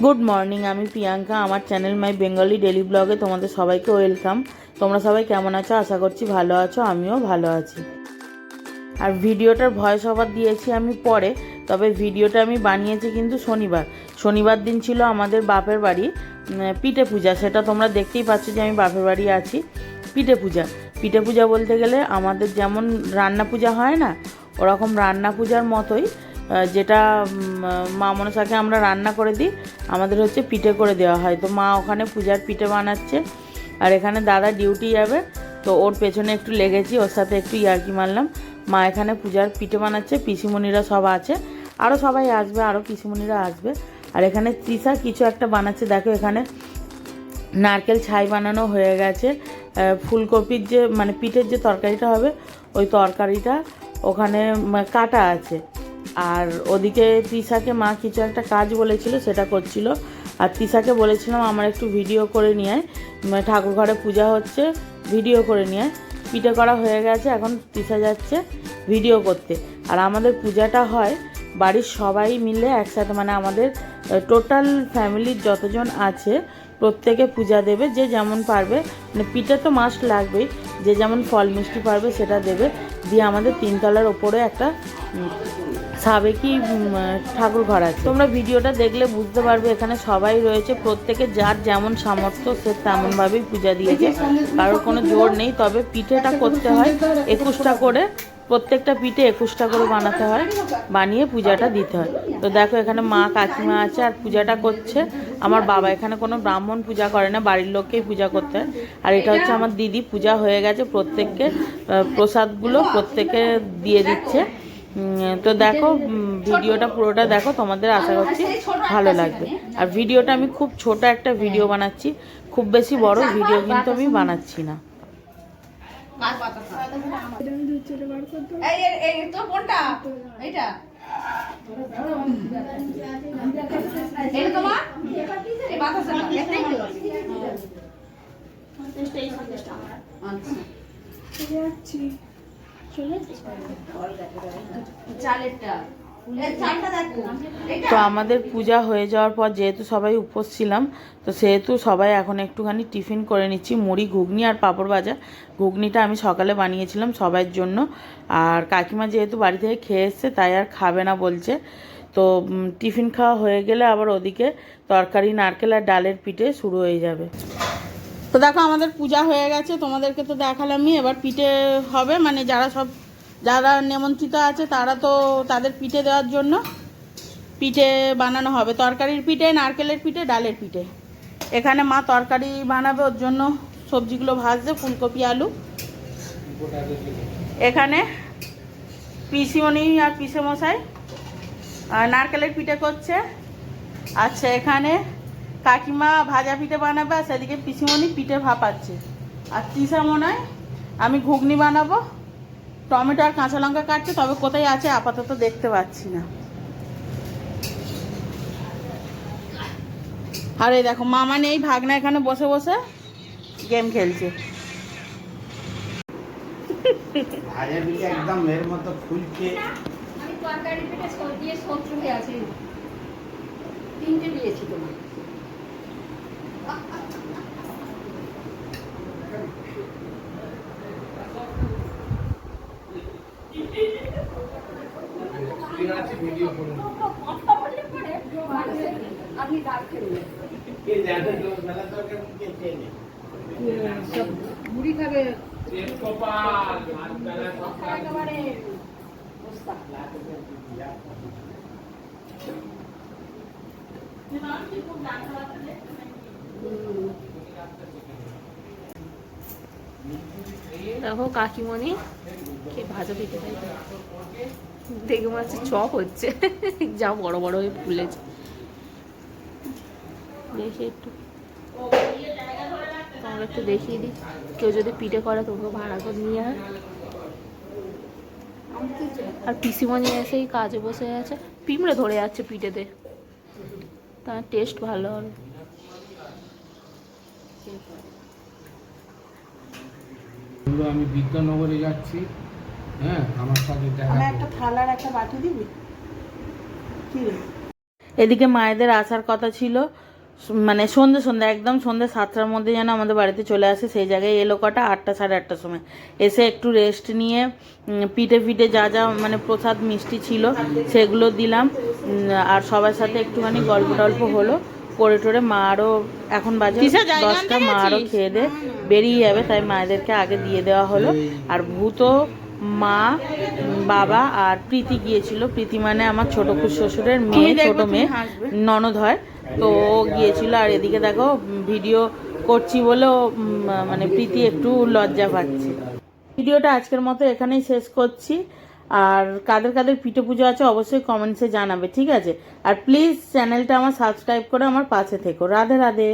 Good morning, আমি প্রিয়াঙ্কা। আমার channel my Bengali daily ব্লগে তোমাদের সবাইকে ওয়েলকাম। তোমরা সবাই কেমন আছো? আশা করছি ভালো আছো, আমিও ভালো আছি। আর ভিডিওটার ভয়েস ওভার দিয়েছি আমি পরে, তবে ভিডিওটা আমি বানিয়েছি কিন্তু শনিবার দিন ছিল আমাদের বাপের বাড়ি পিঠে পূজা। সেটা তোমরা দেখতেই পাচ্ছ যে আমি বাপের বাড়ি আছি। পিঠে পূজা বলতে গেলে আমাদের যেমন রান্না পূজা হয় না, ওরকম রান্না পূজার মতোই, যেটা মা মনসাকে আমরা রান্না করে দিই, আমাদের হচ্ছে পিঠে করে দেওয়া হয়। তো মা ওখানে পূজার পিঠে বানাচ্ছে, আর এখানে দাদা ডিউটি যাবে, তো ওর পেছনে একটু লেগেছি, ওর সাথে একটু ইয়ার্কি মারলাম। মা এখানে পূজার পিঠে বানাচ্ছে, পিসিমণিরা সব আছে, আরও সবাই আসবে, আরও পিসিমণিরা আসবে। আর এখানে তৃষা কিছু একটা বানাচ্ছে, দেখো এখানে নারকেল ছাই বানানো হয়ে গেছে। ফুলকপির যে মানে পিঠের যে তরকারিটা হবে, ওই তরকারিটা ওখানে কাটা আছে। আর ওদিকে তৃষাকে মা কিছু একটা কাজ বলেছিল, সেটা করছিল। আর তৃষাকে বলেছিলাম আমার একটু ভিডিও করে নিয়ে, ঠাকুর ঘরে পূজা হচ্ছে, ভিডিও করে নিয়ে। পিঠে করা হয়ে গেছে, এখন তৃষা যাচ্ছে ভিডিও করতে। আর আমাদের পূজাটা হয় বাড়ির সবাই মিলে একসাথে, মানে আমাদের টোটাল ফ্যামিলির যতজন আছে প্রত্যেকে পূজা দেবে, যে যেমন পারবে। মানে পিঠে তো মাস্ট লাগবেই, যে যেমন ফল মিষ্টি পারবে সেটা দেবে। দিয়ে আমাদের তিনতলার ওপরে একটা সাবেকি ঠাকুর ঘর আছে। তোমরা ভিডিওটা দেখলে বুঝতে পারবে, এখানে সবাই রয়েছে, প্রত্যেকে যার যেমন সামর্থ্য সে তেমনভাবেই পূজা দিয়েছে, কারোর কোনো জোর নেই। তবে পিঠেটা করতে হয় 21টা করে, প্রত্যেকটা পিঠে 21টা করে বানাতে হয়, বানিয়ে পূজাটা দিতে হয়। তো দেখো এখানে মা কাকিমা আছে আর পূজাটা করছে আমার বাবা। এখানে কোনো ব্রাহ্মণ পূজা করে না, বাড়ির লোককেই পূজা করতে হয়। আর এটা হচ্ছে আমার দিদি, পূজা হয়ে গেছে, প্রত্যেককে প্রসাদগুলো প্রত্যেকে দিয়ে দিচ্ছে। তো দেখো ভিডিওটা পুরোটা দেখো, তোমাদের আশা করছি ভালো লাগবে। আর ভিডিওটা আমি খুব ছোট একটা ভিডিও বানাচ্ছি, খুব বেশি বড় ভিডিও কিন্তু আমি বানাচ্ছি না। তো আমাদের পূজা হয়ে যাওয়ার পর যেহেতু সবাই উপোস ছিলাম, তো সেহেতু সবাই এখন একটুখানি টিফিন করে নিচ্ছি, মুড়ি ঘুগনি আর পাঁপড় ভাজা। ঘুগনিটা আমি সকালে বানিয়েছিলাম সবার জন্য, আর কাকিমা যেহেতু বাড়ি থেকে খেয়ে এসছে তাই আর খাবে না বলছে। তো টিফিন খাওয়া হয়ে গেলে আবার ওদিকে তরকারি, নারকেল আর ডালের পিঠে শুরু হয়ে যাবে। তো দেখো আমাদের পূজা হয়ে গেছে, তোমাদেরকে তো দেখালামই। এবার পিঠে হবে, মানে যারা নিমন্ত্রিত আছে তারা তো তাদের পিঠে দেওয়ার জন্য পিঠে বানানো হবে। তরকারির পিঠে, নারকেলের পিঠে, ডালের পিঠে। এখানে মা তরকারি বানাবে, ওর জন্য সবজিগুলো ভাজছে, ফুলকপি আলু। এখানে পিসিমণি আর পিসেমশাই নারকেলের পিঠে করছে। আচ্ছা, এখানে কাকিমা ভাজা পিঠে বানাবে, আর সেদিকে পিসিমণি পিঠে ভাপাচ্ছে। আর তৃষা মনে হয় আমি ঘুগনি বানাবো। টমেটো আর কাঁচা লঙ্কা কাটছে, তবে কোথায় আছে আপাতত দেখতে পাচ্ছি না। আর এই দেখো মামা নেই, ভাগনা এখানে বসে বসে গেম খেলছে। ভাজা পিঠে একদম এর মতো ফুলকে। আমি তরকারি পিঠে দিয়ে শত্রু হয়ে আছি, তিনটে দিয়েছি তোমার। আপনি ডাল খেলেন, মুড়ি খাবে একেবারে। দেখো কাকিমণি কে ভাজা পিঠে দেখে মনে হচ্ছে চপ হচ্ছে, যা বড় বড় হয়ে ফুলেছে। দেখি একটু, তোমাকে একটু দেখিয়ে দিই। কেউ যদি পিঠে করে তোমরা ভাড়া করে নিয়ে হয়। আর পিসিমণি এসেই কাজে বসে আছে, পিঁমড়ে ধরে যাচ্ছে পিঠেতে, তার টেস্ট ভালো হবে। আমি বিদ্যানগরে যাচ্ছি, হ্যাঁ আমার সাথে দেখা। একটা থালার একটা বাটি দিবি কি রে? এদিকে মায়েদের আসার কথা ছিল মানে সন্ধ্যে একদম সন্ধ্যে 7টার মধ্যে যেন আমাদের বাড়িতে চলে আসে, সেই জায়গায় এলো কটা 8টা সাড়ে 8টার সময়। এসে একটু রেস্ট নিয়ে পিঠে যা যা মানে প্রসাদ মিষ্টি ছিল সেগুলো দিলাম, আর সবার সাথে একটুখানি গল্প টল্প হলো করে টোরে। মা আরও এখন বাজে 10টা, মা আরও খেয়ে দিয়ে বেরিয়ে যাবে, তাই মায়েদেরকে আগে দিয়ে দেওয়া হলো। আর ভূতো, মা, বাবা আর প্রীতি গিয়েছিল। প্রীতি মানে আমার ছোট শ্বশুরের মেয়ে, ছোট মেয়ে, ননদ হয়, তো ও গিয়েছিল। আর এদিকে দেখো ভিডিও করছি বলে ও মানে প্রীতি একটু লজ্জা পাচ্ছে। ভিডিওটা আজকের মতো এখানেই শেষ করছি। আর কাদের কাদের পিঠে পুজো আছে অবশ্যই কমেন্টসে জানাবে, ঠিক আছে? আর প্লিজ চ্যানেলটা আমার সাবস্ক্রাইব করে আমার পাশে থেকো। রাধে রাধে।